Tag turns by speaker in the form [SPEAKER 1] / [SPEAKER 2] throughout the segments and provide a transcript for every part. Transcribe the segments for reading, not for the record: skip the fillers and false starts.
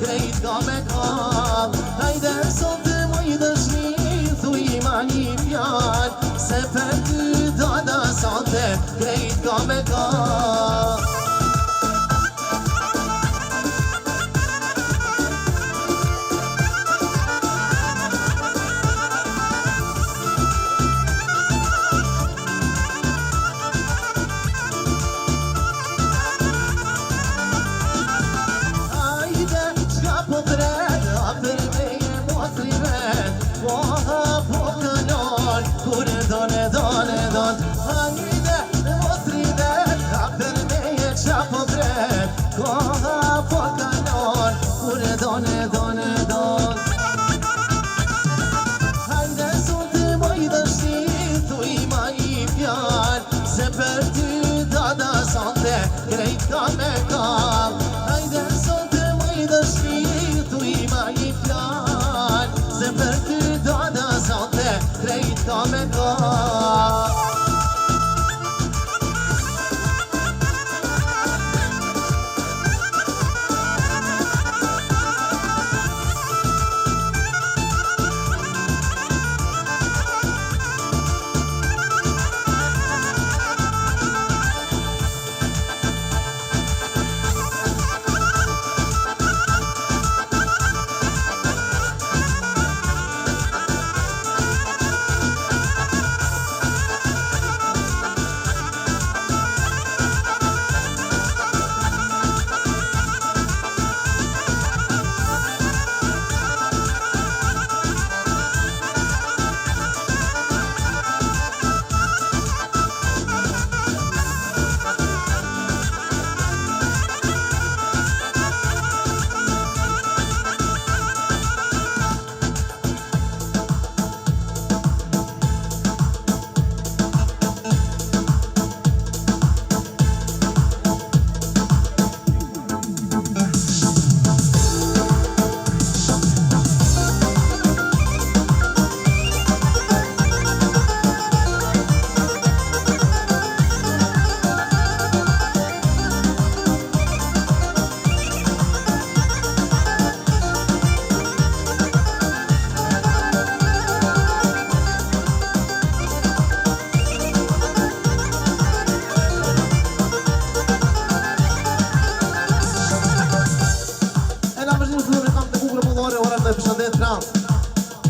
[SPEAKER 1] grejt ka me kall. Hajde sot të moj dëshmi, thuj ma një fjall, se për ty dada sante, grejt ka me kall. Grejt ka me kall. Hajde sot të moj dëshmi, thuj ma një fjall, se për ty dada sante, grejt ka me kall.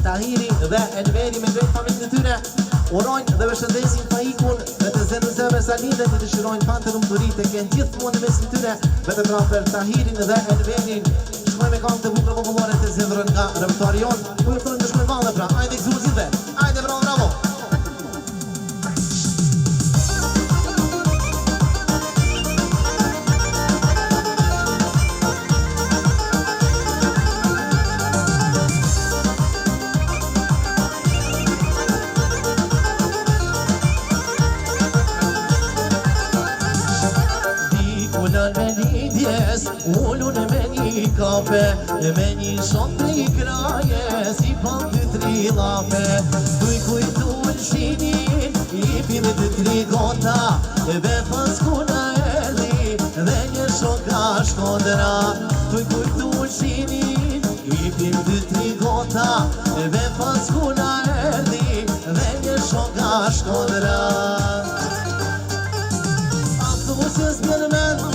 [SPEAKER 1] Tahiri dhe Elveri me drejt familjen e tyre urojnë dhe përshëndesin Faikun me të Zenuzeve Salinde që dëshirojnë patë lumturi tek gjithmonë në mesin tyre. Vetëm pra për Tahirin dhe Elverin shkojmë me këngë të bukur popullore të zëndrën nga repertuari jon. Ju ftojmë të shkojmë valle pra. Hajde gëzuesve. Hajde bravo bravo. Ullun me një kafe, me një shot të i kraje, si pan të tri lafe. Tuj kujtu lëshinin, i pime të tri gota, dhe pas kuna erdi, dhe një shoka shkodra. Tuj kujtu lëshinin, i pime të tri gota, dhe pas kuna erdi, dhe një shoka shkodra. Autobuses mërmen,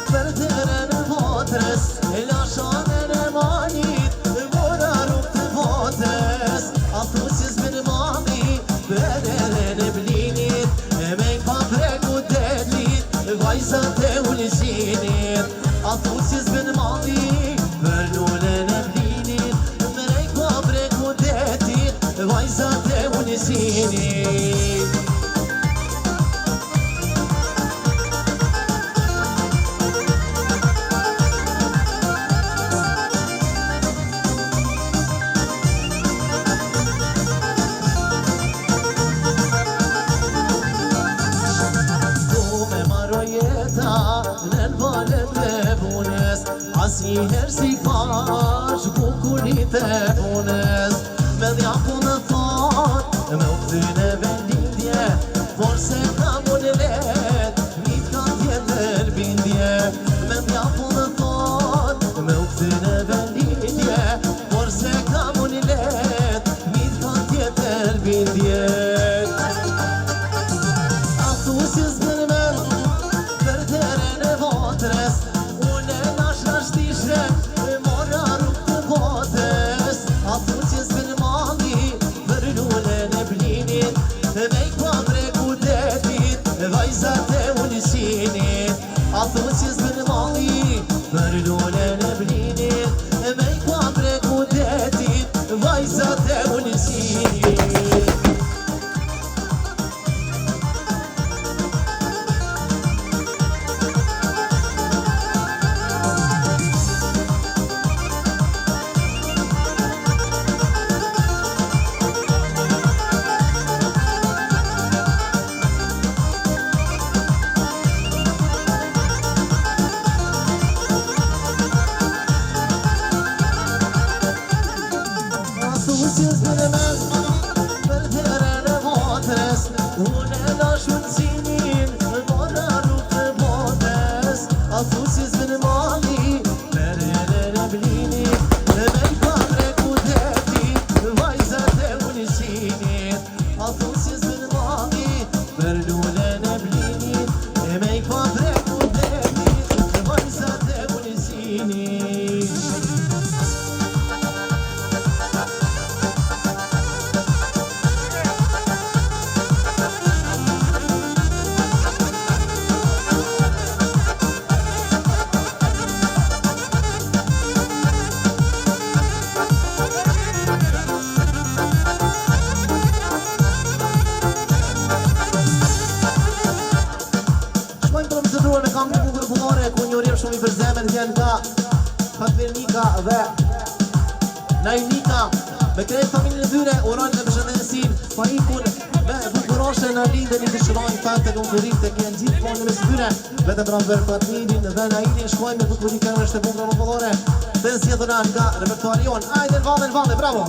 [SPEAKER 1] për të rënë votrës, lashanën e manit, vora rukë të votrës. Autobuses mërmani, për rënë blinit, me i pa pregu delit, vajzat e ullësinit. Autobuses mërmani, për lullën e blinit, me i pa pregu delit, vajzat e ullësinit. Asnjëherë si pash bukurit e punës, me dhjaku në thot, me u këthyne vendindje, por se ka mune let, mit ka tjetër bindje. Me dhjaku në thot, me u këthyne vjen nga Fatmirnika dhe Najnika me krejt familjen e tyre urojnë dhe përshëndesin pa ikun me bukuroshe në lindën i dëshirojnë fatë të lumëturit të kjenë gjithë po në mes tyre vetëm për Fatmirin dhe Nailin shkojnë me bukurit kërën është të bunkra popullore dhe në sjedhëna nga repertuarion ajde në valde, bravo!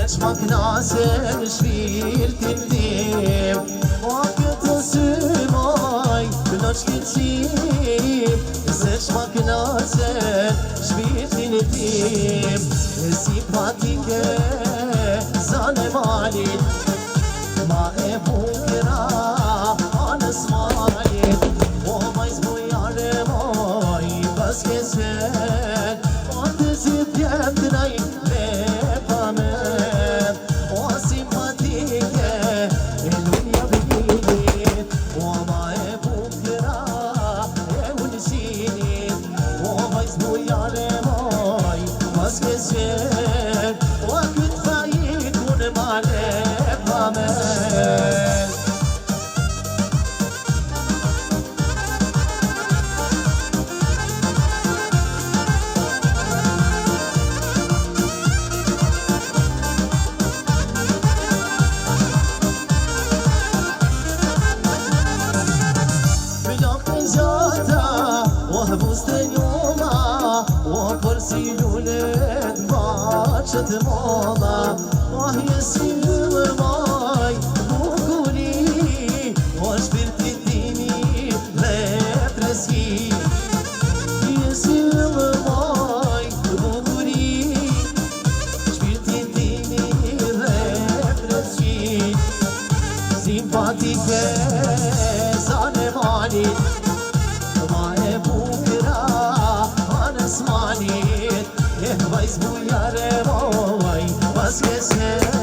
[SPEAKER 1] Se qma knasën shpirtin tim O këtë symoj Këno shkëqim Se qma knasën shpirtin tim Simpatike Zane malit Ma e bukra Anës malit O majz bujare moj Pas keqen O të zidjem të naj Si lullet baqët moda Oh, jesi mërmaj bukuri O shpirtit timi dhe preski Jesi mërmaj bukuri Shpirtit timi dhe preski Simpatike zane malit Ma e bukra anës malit Vajz bujare moj, pas keshe